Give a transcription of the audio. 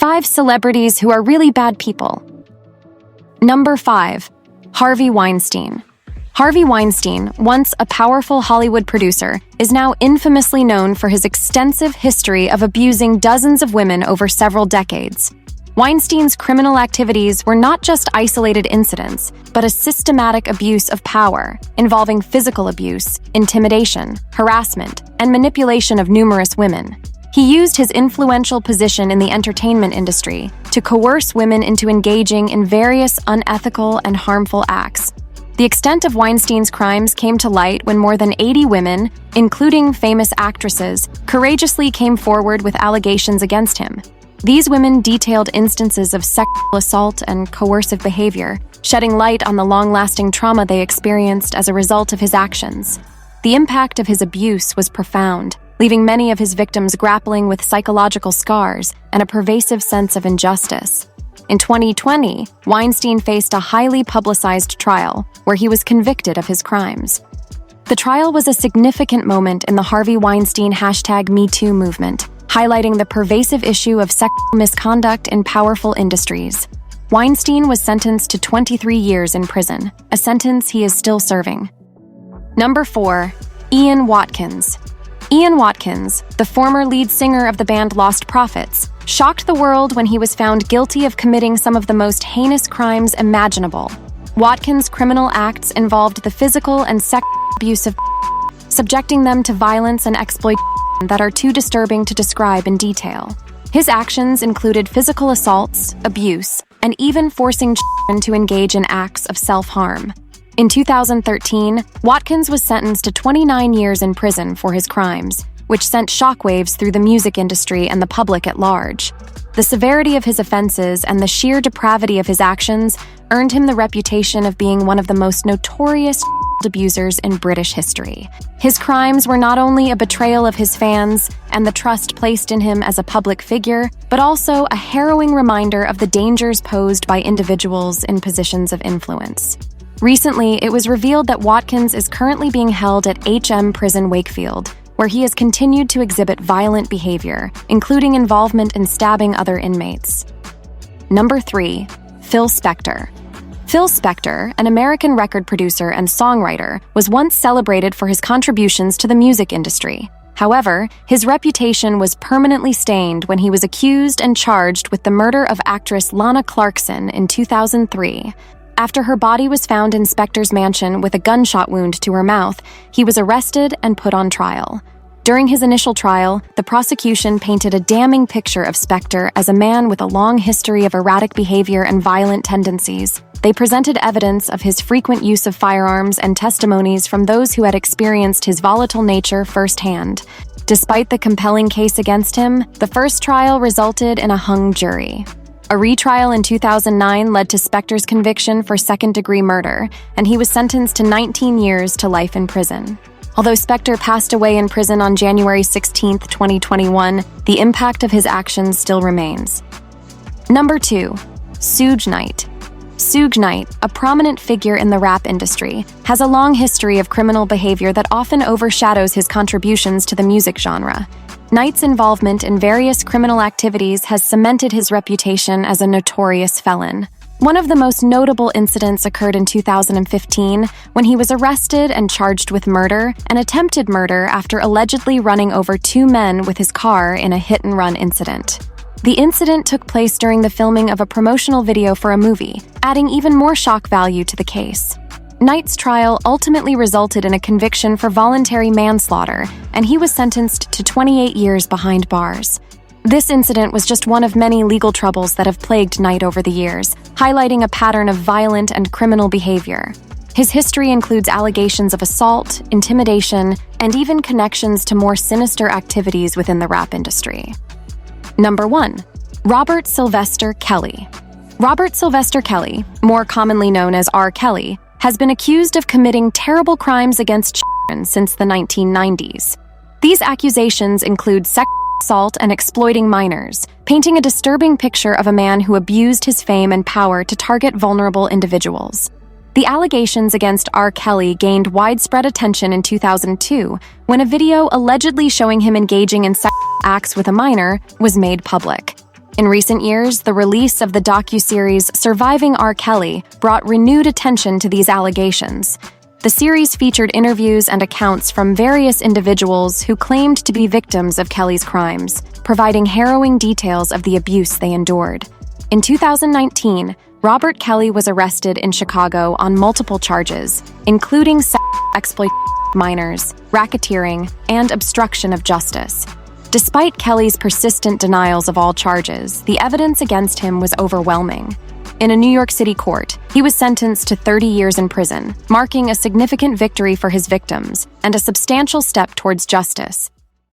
5 celebrities who are really bad people. Number 5. Harvey Weinstein. Harvey Weinstein, once a powerful Hollywood producer, is now infamously known for his extensive history of abusing dozens of women over several decades. Weinstein's criminal activities were not just isolated incidents, but a systematic abuse of power, involving physical abuse, intimidation, harassment, and manipulation of numerous women. He used his influential position in the entertainment industry to coerce women into engaging in various unethical and harmful acts. The extent of Weinstein's crimes came to light when more than 80 women, including famous actresses, courageously came forward with allegations against him. These women detailed instances of sexual assault and coercive behavior, shedding light on the long-lasting trauma they experienced as a result of his actions. The impact of his abuse was profound, leaving many of his victims grappling with psychological scars and a pervasive sense of injustice. In 2020, Weinstein faced a highly publicized trial where he was convicted of his crimes. The trial was a significant moment in the Harvey Weinstein #MeToo movement, highlighting the pervasive issue of sexual misconduct in powerful industries. Weinstein was sentenced to 23 years in prison, a sentence he is still serving. Number 4. Ian Watkins. Ian Watkins, the former lead singer of the band Lost Prophets, shocked the world when he was found guilty of committing some of the most heinous crimes imaginable. Watkins' criminal acts involved the physical and sexual abuse of subjecting them to violence and exploitation that are too disturbing to describe in detail. His actions included physical assaults, abuse, and even forcing children to engage in acts of self-harm. In 2013, Watkins was sentenced to 29 years in prison for his crimes, which sent shockwaves through the music industry and the public at large. The severity of his offenses and the sheer depravity of his actions earned him the reputation of being one of the most notorious abusers in British history. His crimes were not only a betrayal of his fans and the trust placed in him as a public figure, but also a harrowing reminder of the dangers posed by individuals in positions of influence. Recently, it was revealed that Watkins is currently being held at HM Prison Wakefield, where he has continued to exhibit violent behavior, including involvement in stabbing other inmates. Number 3. Phil Spector. Phil Spector, an American record producer and songwriter, was once celebrated for his contributions to the music industry. However, his reputation was permanently stained when he was accused and charged with the murder of actress Lana Clarkson in 2003. After her body was found in Spector's mansion with a gunshot wound to her mouth, he was arrested and put on trial. During his initial trial, the prosecution painted a damning picture of Spector as a man with a long history of erratic behavior and violent tendencies. They presented evidence of his frequent use of firearms and testimonies from those who had experienced his volatile nature firsthand. Despite the compelling case against him, the first trial resulted in a hung jury. A retrial in 2009 led to Spector's conviction for second-degree murder, and he was sentenced to 19 years to life in prison. Although Spector passed away in prison on January 16, 2021, the impact of his actions still remains. Number 2. Suge Knight. Suge Knight, a prominent figure in the rap industry, has a long history of criminal behavior that often overshadows his contributions to the music genre. Knight's involvement in various criminal activities has cemented his reputation as a notorious felon. One of the most notable incidents occurred in 2015 when he was arrested and charged with murder and attempted murder after allegedly running over 2 men with his car in a hit-and-run incident. The incident took place during the filming of a promotional video for a movie, adding even more shock value to the case. Knight's trial ultimately resulted in a conviction for voluntary manslaughter, and he was sentenced to 28 years behind bars. This incident was just one of many legal troubles that have plagued Knight over the years, highlighting a pattern of violent and criminal behavior. His history includes allegations of assault, intimidation, and even connections to more sinister activities within the rap industry. Number 1. Robert Sylvester Kelly. Robert Sylvester Kelly, more commonly known as R. Kelly, has been accused of committing terrible crimes against children since the 1990s. These accusations include sexual assault and exploiting minors, painting a disturbing picture of a man who abused his fame and power to target vulnerable individuals. The allegations against R. Kelly gained widespread attention in 2002 when a video allegedly showing him engaging in sexual acts with a minor was made public. In recent years, the release of the docuseries Surviving R. Kelly brought renewed attention to these allegations. The series featured interviews and accounts from various individuals who claimed to be victims of Kelly's crimes, providing harrowing details of the abuse they endured. In 2019, Robert Kelly was arrested in Chicago on multiple charges, including exploitation of minors, racketeering, and obstruction of justice. Despite Kelly's persistent denials of all charges, the evidence against him was overwhelming. In a New York City court, he was sentenced to 30 years in prison, marking a significant victory for his victims and a substantial step towards justice.